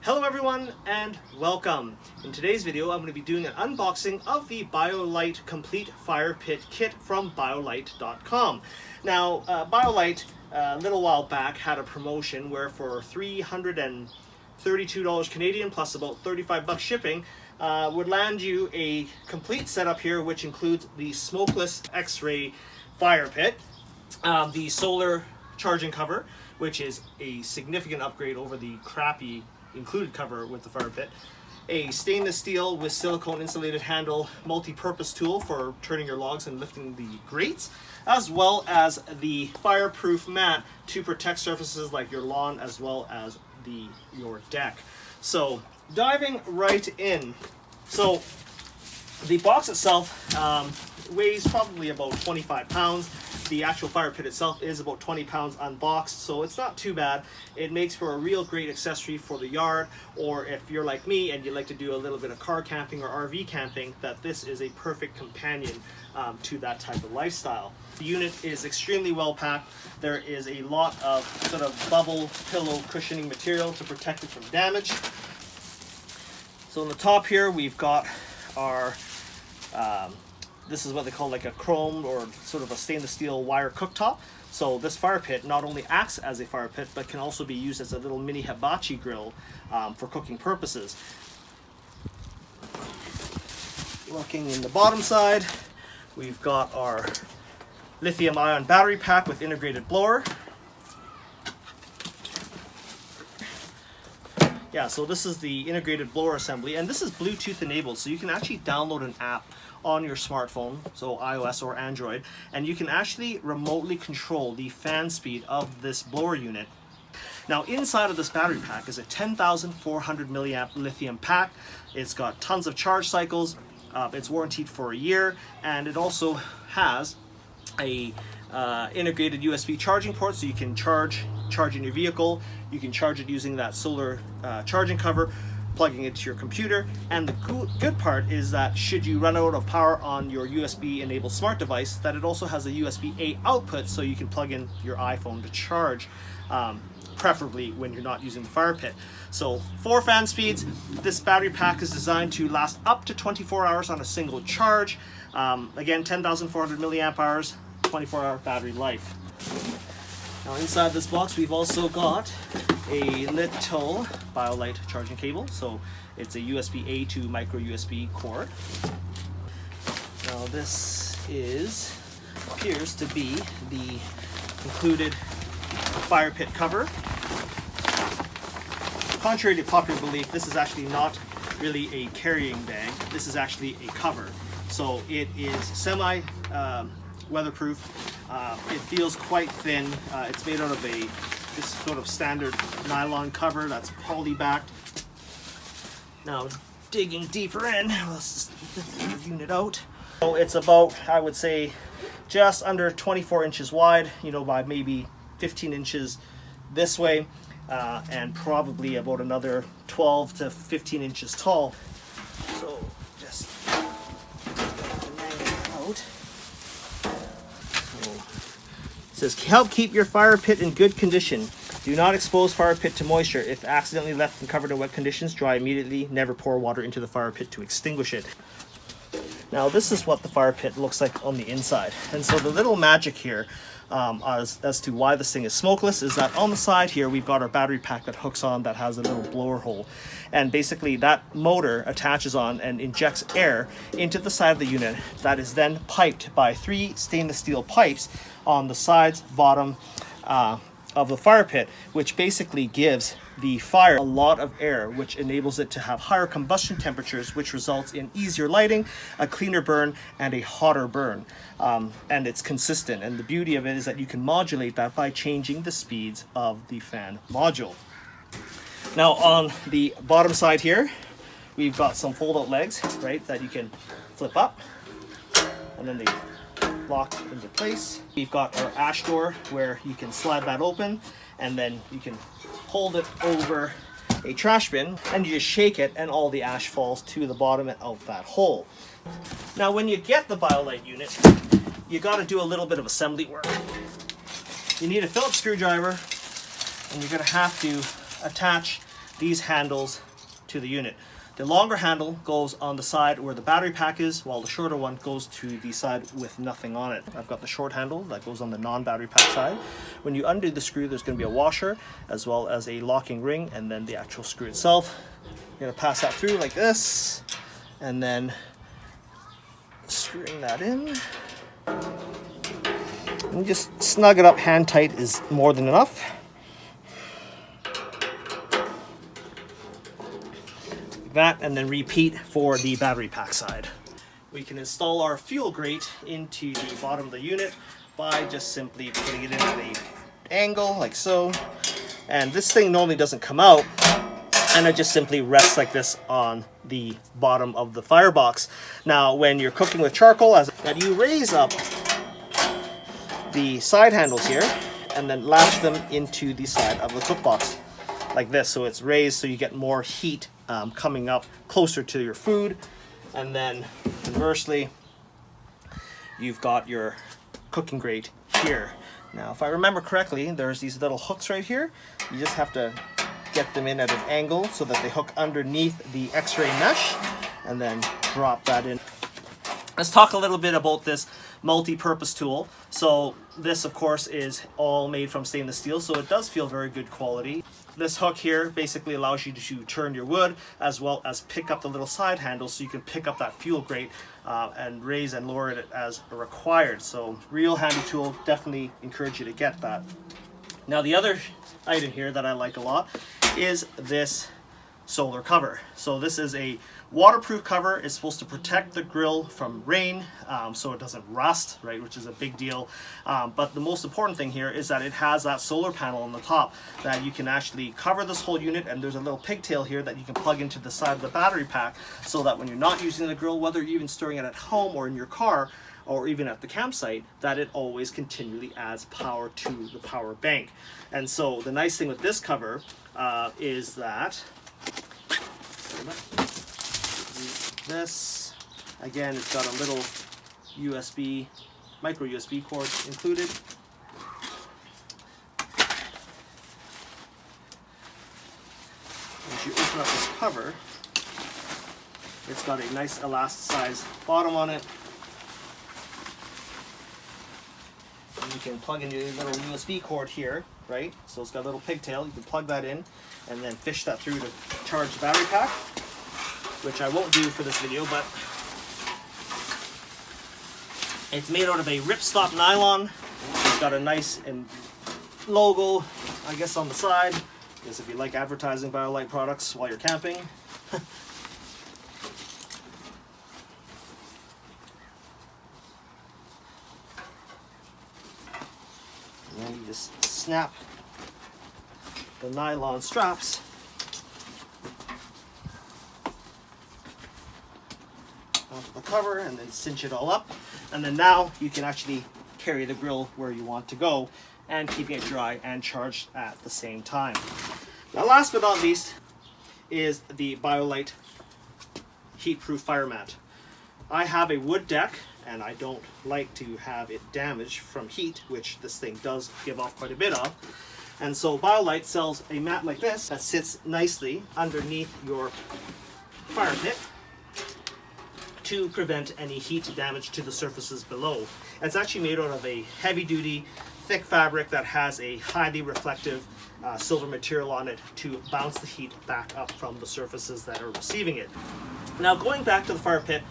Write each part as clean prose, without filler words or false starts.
Hello everyone and welcome. In today's video I'm going to be doing an unboxing of the BioLite Complete FirePit Kit from BioLite.com. Now BioLite a little while back had a promotion where for $332 Canadian plus about $35 shipping would land you a complete setup here, which includes the smokeless X-ray fire pit, the solar charging cover, which is a significant upgrade over the crappy included cover with the fire pit, a stainless steel with silicone insulated handle multi-purpose tool for turning your logs and lifting the grates, as well as the fireproof mat to protect surfaces like your lawn as well as your deck. So diving right in. So the box itself weighs probably about 25 pounds. The actual fire pit itself is about 20 pounds unboxed, so it's not too bad. It makes for a real great accessory for the yard, or if you're like me and you like to do a little bit of car camping or RV camping, that this is a perfect companion to that type of lifestyle. The unit is extremely well packed. There is a lot of sort of bubble pillow cushioning material to protect it from damage. So on the top here we've got our this is what they call like a chrome or sort of a stainless steel wire cooktop. So this fire pit not only acts as a fire pit, but can also be used as a little mini hibachi grill for cooking purposes. Looking in the bottom side, we've got our lithium ion battery pack with integrated blower. Yeah, so this is the integrated blower assembly, and this is Bluetooth enabled, so you can actually download an app on your smartphone, so iOS or Android, and you can actually remotely control the fan speed of this blower unit. Now inside of this battery pack is a 10,400 milliamp lithium pack. It's got tons of charge cycles, it's warranted for a year, and it also has a integrated USB charging port, so you can charge in your vehicle. You can charge it using that solar charging cover, plugging it to your computer. And the good part is that should you run out of power on your USB enabled smart device, that it also has a USB-A output, so you can plug in your iPhone to charge, preferably when you're not using the fire pit. So 4 fan speeds. This battery pack is designed to last up to 24 hours on a single charge. Again, 10,400 milliamp hours, 24-hour battery life. Now inside this box we've also got a little BioLite charging cable, so it's a USB-A to micro USB cord. Now this appears to be the included fire pit cover. Contrary to popular belief, this is actually not really a carrying bag. This is actually a cover. So it is semi weatherproof. It feels quite thin. It's made out of this sort of standard nylon cover that's poly backed. Now digging deeper in, let's just lift the unit out. So it's about, I would say, just under 24 inches wide, by maybe 15 inches this way, and probably about another 12 to 15 inches tall. So just get the magnet out. It says, help keep your fire pit in good condition. Do not expose fire pit to moisture. If accidentally left uncovered in wet conditions, dry immediately. Never pour water into the fire pit to extinguish it. Now this is what the fire pit looks like on the inside. And so the little magic here as to why this thing is smokeless is that on the side here we've got our battery pack that hooks on, that has a little blower hole, and basically that motor attaches on and injects air into the side of the unit that is then piped by 3 stainless steel pipes on the sides, bottom of the fire pit, which basically gives the fire a lot of air, which enables it to have higher combustion temperatures, which results in easier lighting, a cleaner burn, and a hotter burn. And it's consistent, and the beauty of it is that you can modulate that by changing the speeds of the fan module. Now on the bottom side here we've got some fold-out legs, right, that you can flip up, and then they lock into place. We've got our ash door where you can slide that open, and then you can hold it over a trash bin and you just shake it and all the ash falls to the bottom and out that hole. Now when you get the BioLite unit, you got to do a little bit of assembly work. You need a Phillips screwdriver, and you're going to have to attach these handles to the unit. The longer handle goes on the side where the battery pack is, while the shorter one goes to the side with nothing on it. I've got the short handle that goes on the non-battery pack side. When you undo the screw, there's going to be a washer as well as a locking ring, and then the actual screw itself. You're going to pass that through like this, and then screwing that in. And just snug it up hand tight is more than enough. That, and then repeat for the battery pack side. We can install our fuel grate into the bottom of the unit by just simply putting it in at an angle like so. And this thing normally doesn't come out, and it just simply rests like this on the bottom of the firebox. Now when you're cooking with charcoal, that you raise up the side handles here and then lash them into the side of the cook box like this, so it's raised so you get more heat coming up closer to your food. And then conversely, you've got your cooking grate here. Now if I remember correctly, there's these little hooks right here. You just have to get them in at an angle so that they hook underneath the x-ray mesh, and then drop that in. Let's talk a little bit about this multi-purpose tool. So this of course is all made from stainless steel, so it does feel very good quality. This hook here basically allows you to turn your wood as well as pick up the little side handle, so you can pick up that fuel grate and raise and lower it as required. So real handy tool, definitely encourage you to get that. Now the other item here that I like a lot is this solar cover. So this is a waterproof cover. It's supposed to protect the grill from rain, so it doesn't rust, right, which is a big deal. But the most important thing here is that it has that solar panel on the top that you can actually cover this whole unit, and there's a little pigtail here that you can plug into the side of the battery pack, so that when you're not using the grill, whether you're even storing it at home or in your car or even at the campsite, that it always continually adds power to the power bank. And so the nice thing with this cover is that this, again, it's got a little USB, micro USB cord included. As you open up this cover, it's got a nice elasticized bottom on it. And you can plug in your little USB cord here, right? So it's got a little pigtail, you can plug that in and then fish that through to charge the battery pack, which I won't do for this video, but it's made out of a ripstop nylon. It's got a nice logo, I guess, on the side. I guess if you like advertising BioLite products while you're camping. And then you just snap the nylon straps onto the cover and then cinch it all up, and then now you can actually carry the grill where you want to go and keeping it dry and charged at the same time. Now last but not least is the BioLite heat-proof fire mat. I have a wood deck and I don't like to have it damaged from heat, which this thing does give off quite a bit of. And so BioLite sells a mat like this that sits nicely underneath your fire pit to prevent any heat damage to the surfaces below. It's actually made out of a heavy-duty, thick fabric that has a highly reflective silver material on it to bounce the heat back up from the surfaces that are receiving it. Now going back to the fire pit,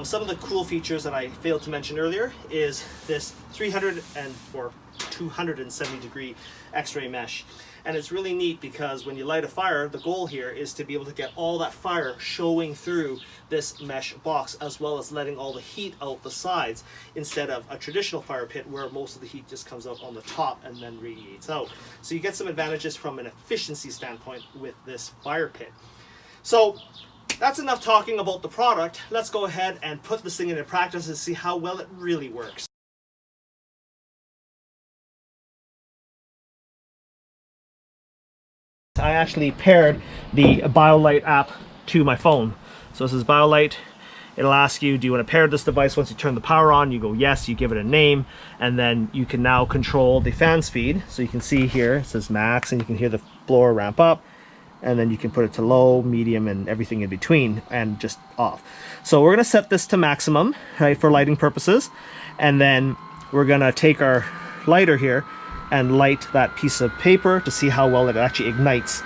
some of the cool features that I failed to mention earlier is this 270 degree x-ray mesh. And it's really neat because when you light a fire, the goal here is to be able to get all that fire showing through this mesh box, as well as letting all the heat out the sides, instead of a traditional fire pit where most of the heat just comes out on the top and then radiates out. So you get some advantages from an efficiency standpoint with this fire pit. So that's enough talking about the product. Let's go ahead and put this thing into practice and see how well it really works. I actually paired the BioLite app to my phone. So this is BioLite. It'll ask you, do you want to pair this device? Once you turn the power on, you go yes, you give it a name, and then you can now control the fan speed. So you can see here, it says max, and you can hear the blower ramp up. and then you can put it to low, medium, and everything in between, and just off. So we're going to set this to maximum, right, for lighting purposes, and then we're going to take our lighter here and light that piece of paper to see how well it actually ignites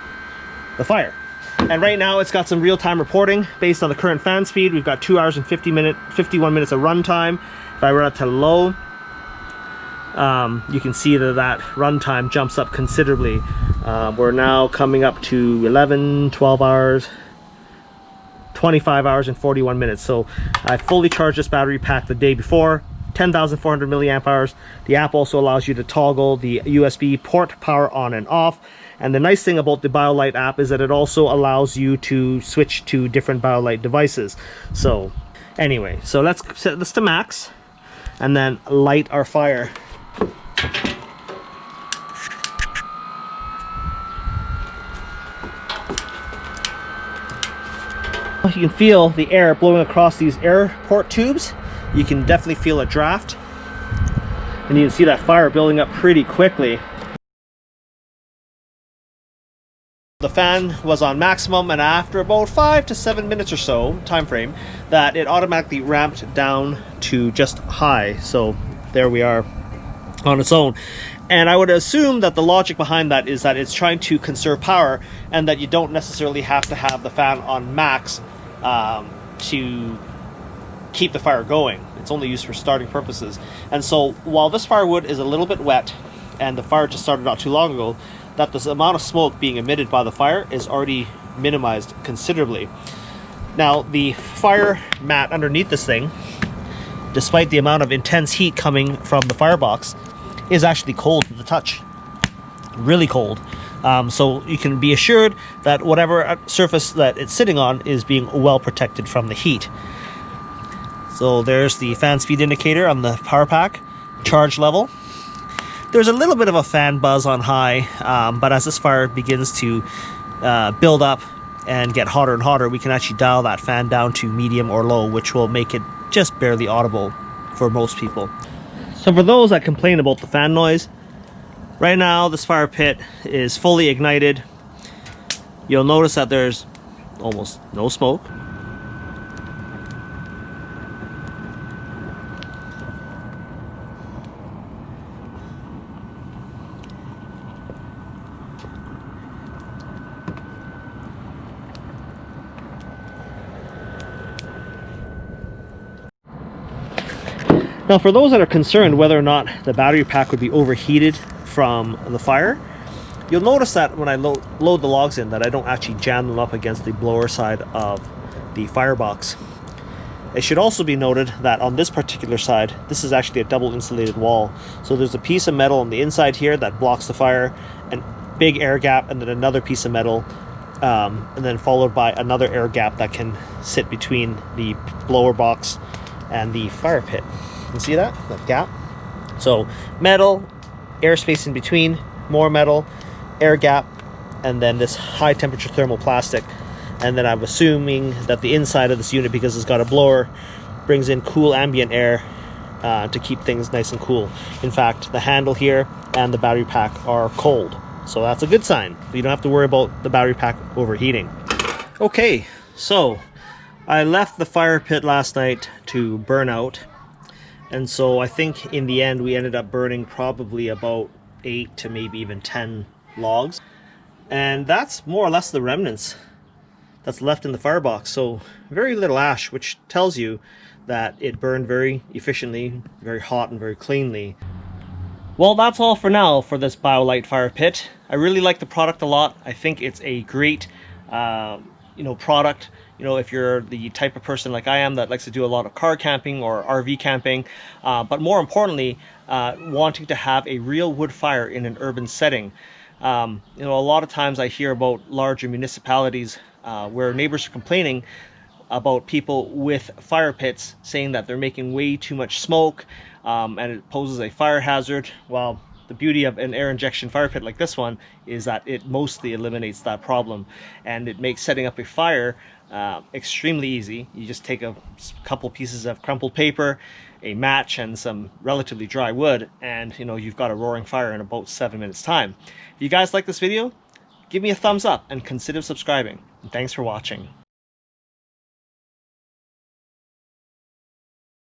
the fire. And right now it's got some real-time reporting based on the current fan speed. We've got 2 hours and 51 minutes of run time. If I run it to low, you can see that runtime jumps up considerably. We're now coming up to 11, 12 hours, 25 hours and 41 minutes. So I fully charged this battery pack the day before, 10,400 milliamp hours. The app also allows you to toggle the USB port power on and off. And the nice thing about the BioLite app is that it also allows you to switch to different BioLite devices. So anyway, so let's set this to max and then light our fire. You can feel the air blowing across these air port tubes. You can definitely feel a draft, and you can see that fire building up pretty quickly. The fan was on maximum, and after about 5 to 7 minutes or so time frame, that it automatically ramped down to just high. So there we are on its own. And I would assume that the logic behind that is that it's trying to conserve power, and that you don't necessarily have to have the fan on max to keep the fire going. It's only used for starting purposes. And so while this firewood is a little bit wet, and the fire just started not too long ago, that the amount of smoke being emitted by the fire is already minimized considerably. Now the fire mat underneath this thing, despite the amount of intense heat coming from the firebox, is actually cold to the touch. Really cold. So you can be assured that whatever surface that it's sitting on is being well protected from the heat. So there's the fan speed indicator on the power pack, charge level. There's a little bit of a fan buzz on high, but as this fire begins to build up and get hotter and hotter, we can actually dial that fan down to medium or low, which will make it just barely audible for most people. So for those that complain about the fan noise, right now this fire pit is fully ignited. You'll notice that there's almost no smoke. Now for those that are concerned whether or not the battery pack would be overheated from the fire, you'll notice that when I load the logs in, that I don't actually jam them up against the blower side of the firebox. It should also be noted that on this particular side, this is actually a double insulated wall. So there's a piece of metal on the inside here that blocks the fire, a big air gap, and then another piece of metal, and then followed by another air gap that can sit between the blower box and the fire pit. You see that gap? So metal, airspace in between, more metal, air gap, and then this high temperature thermoplastic. And then I'm assuming that the inside of this unit, because it's got a blower, brings in cool ambient air to keep things nice and cool. In fact, the handle here and the battery pack are cold, so that's a good sign. You don't have to worry about the battery pack overheating. Okay, so I left the fire pit last night to burn out. And so I think in the end we ended up burning probably about 8 to maybe even 10 logs. And that's more or less the remnants that's left in the firebox. So very little ash, which tells you that it burned very efficiently, very hot and very cleanly. Well, that's all for now for this BioLite Fire Pit. I really like the product a lot. I think it's a great product. If you're the type of person like I am that likes to do a lot of car camping or RV camping, but more importantly, wanting to have a real wood fire in an urban setting. A lot of times I hear about larger municipalities where neighbors are complaining about people with fire pits, saying that they're making way too much smoke and it poses a fire hazard. Well, the beauty of an air injection fire pit like this one is that it mostly eliminates that problem, and it makes setting up a fire extremely easy. You just take a couple pieces of crumpled paper, a match, and some relatively dry wood, and you've got a roaring fire in about 7 minutes time. If you guys like this video, give me a thumbs up and consider subscribing. And thanks for watching.